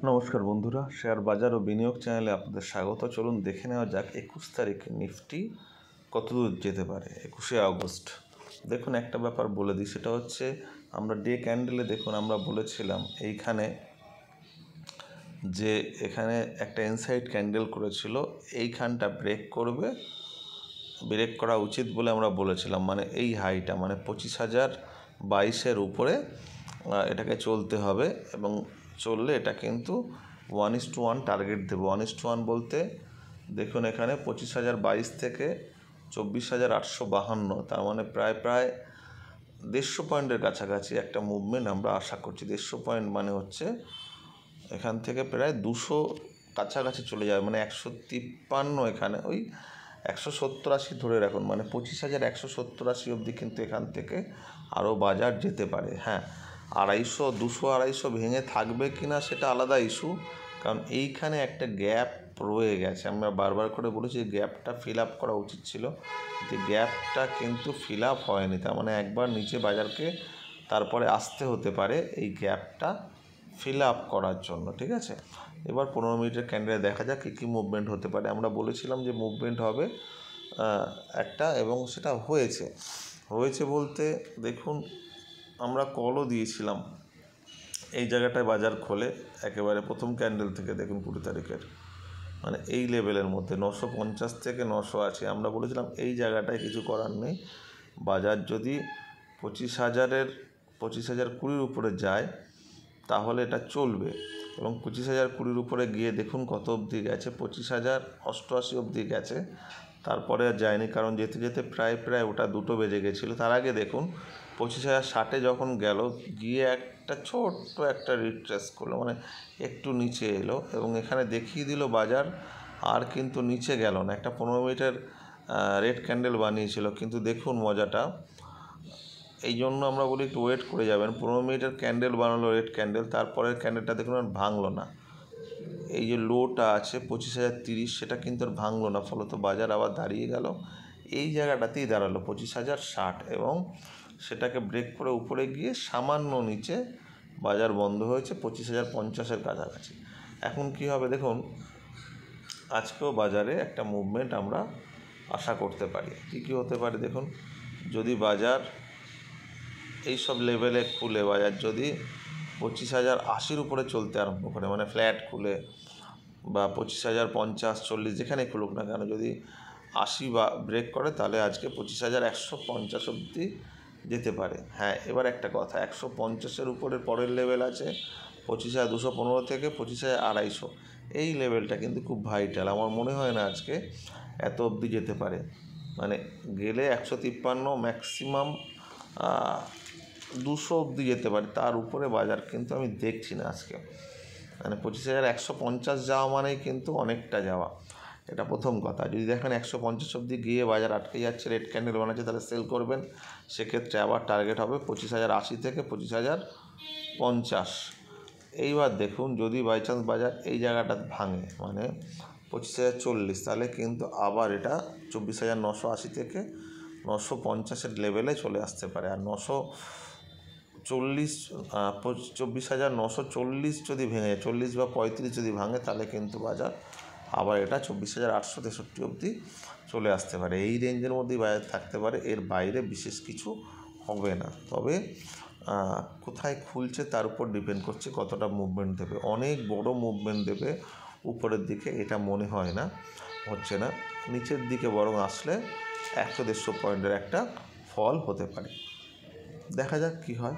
নমস্কার বন্ধুরা, শেয়ার বাজার ও বিনিয়োগ চ্যানেলে আপনাদের স্বাগত। চলুন দেখে নেওয়া যাক 21 তারিখে নিফটি কতদূর যেতে পারে। 21শে আগস্ট দেখুন একটা ব্যাপার বলে দিই, সেটা হচ্ছে আমরা ডে ক্যান্ডেলে দেখুন আমরা বলেছিলাম এইখানে যে এখানে একটা ইনসাইড ক্যান্ডেল করেছিল, এইখানটা ব্রেক করবে, ব্রেক করা উচিত বলে আমরা বলেছিলাম। মানে এই হাইটা মানে 25,022-এর উপরে এটাকে চলতে হবে এবং চললে এটা কিন্তু 1:1 টার্গেট দেবো। 1:1 বলতে দেখুন এখানে 25,022 থেকে 24,852, তার মানে প্রায় 150 পয়েন্টের কাছাকাছি একটা মুভমেন্ট আমরা আশা করছি। 150 পয়েন্ট মানে হচ্ছে এখান থেকে প্রায় 200 কাছাকাছি চলে যাবে, মানে 153, এখানে ওই 170-80 ধরে রাখুন, মানে 25,170-80 অবধি কিন্তু এখান থেকে আরও বাজার যেতে পারে। হ্যাঁ, 200-250 ভেঙে থাকবে কি না সেটা আলাদা ইস্যু, কারণ এইখানে একটা গ্যাপ রয়ে গেছে। আমরা বারবার করে বলেছি গ্যাপটা ফিল আপ করা উচিত ছিল, যে গ্যাপটা কিন্তু ফিল আপ হয়নি। তার মানে একবার নিচে বাজারকে তারপরে আসতে হতে পারে এই গ্যাপটা ফিল আপ করার জন্য, ঠিক আছে। এবার 15 মিনিটের ক্যান্ডেলে দেখা যাক কী মুভমেন্ট হতে পারে। আমরা বলেছিলাম যে মুভমেন্ট হবে একটা, এবং সেটা হয়েছে বলতে দেখুন আমরা কলও দিয়েছিলাম এই জায়গাটায় বাজার খোলে একেবারে প্রথম ক্যান্ডেল থেকে। দেখুন 20 তারিখের মানে এই লেভেলের মধ্যে 950 থেকে 980 আমরা বলেছিলাম এই জায়গাটায় কিছু করার নেই। বাজার যদি 25,020-র উপরে যায় তাহলে এটা চলবে, এবং 25,020-র উপরে গিয়ে দেখুন কত অবধি গেছে, 25,088 অবধি গেছে, তারপরে আর যায়নি, কারণ যেতে যেতে প্রায় ওটা 2টো বেজে গেছিলো। তার আগে দেখুন 25,060-এ যখন গেল, গিয়ে একটা ছোট্ট একটা রিট্রেস করলো, মানে একটু নিচে এলো এবং এখানে দেখিয়ে দিল বাজার আর কিন্তু নিচে গেল না। একটা 15 মিনিটের রেড ক্যান্ডেল বানিয়েছিল, কিন্তু দেখুন মজাটা, এই জন্য আমরা বলি একটু ওয়েট করে যাবেন। 15 মিনিটের ক্যান্ডেল বানালো রেড ক্যান্ডেল, তারপরের ক্যান্ডেলটা দেখুন আর ভাঙলো না। এই যে লোটা আছে 25,030, সেটা কিন্তু আর ভাঙলো না, ফলত বাজার আবার দাঁড়িয়ে গেল এই জায়গাটাতেই দাঁড়ালো 25,060, এবং সেটাকে ব্রেক করে উপরে গিয়ে সামান্য নিচে বাজার বন্ধ হয়েছে 25,050-এর কাছাকাছি। এখন কি হবে দেখুন, আজকেও বাজারে একটা মুভমেন্ট আমরা আশা করতে পারি। কী হতে পারে দেখুন, যদি বাজার এই সব লেভেলে খুলে, বাজার যদি 25,080-র উপরে চলতে আরম্ভ করে, মানে ফ্ল্যাট খুলে বা 25,050-40 যেখানে খুলুক না কেন, যদি 80 বা ব্রেক করে, তাহলে আজকে 25,150 অবধি যেতে পারে। হ্যাঁ, এবার একটা কথা, 150-এর উপরে পরের লেভেল আছে 25,215 থেকে 25,250, এই লেভেলটা কিন্তু খুব ভাইটাল। আমার মনে হয় না আজকে এত অবধি যেতে পারে, মানে গেলে 153, ম্যাক্সিমাম 200 অবধি যেতে পারে, তার উপরে বাজার কিন্তু আমি দেখছি না আজকে। মানে 25,150 যাওয়া মানেই কিন্তু অনেকটা যাওয়া, এটা প্রথম কথা। যদি দেখেন 150 অবধি গিয়ে বাজার আটকে যাচ্ছে, রেড ক্যান্ডেল বানাচ্ছে, তাহলে সেল করবেন। সেক্ষেত্রে আবার টার্গেট হবে 25,080 থেকে 25,050। এইবার দেখুন যদি বাই চান্স বাজার এই জায়গাটা ভাঙে, মানে 25,040, তাহলে কিন্তু আবার এটা 24,980 থেকে 950-এর লেভেলে চলে আসতে পারে। আর 24,940 যদি ভেঙে, 40 বা 35 যদি ভাঙে, তাহলে কিন্তু বাজার আবার এটা 24,863 অবধি চলে আসতে পারে। এই রেঞ্জের মধ্যেই বাজার থাকতে পারে, এর বাইরে বিশেষ কিছু হবে না। তবে কোথায় খুলছে তার উপর ডিপেন্ড করছে কতটা মুভমেন্ট দেবে। অনেক বড় মুভমেন্ট দেবে উপরের দিকে এটা মনে হয় না, হচ্ছে না। নিচের দিকে বরং আসলে 100-150 পয়েন্টের একটা ফল হতে পারে। দেখা যাক কী হয়।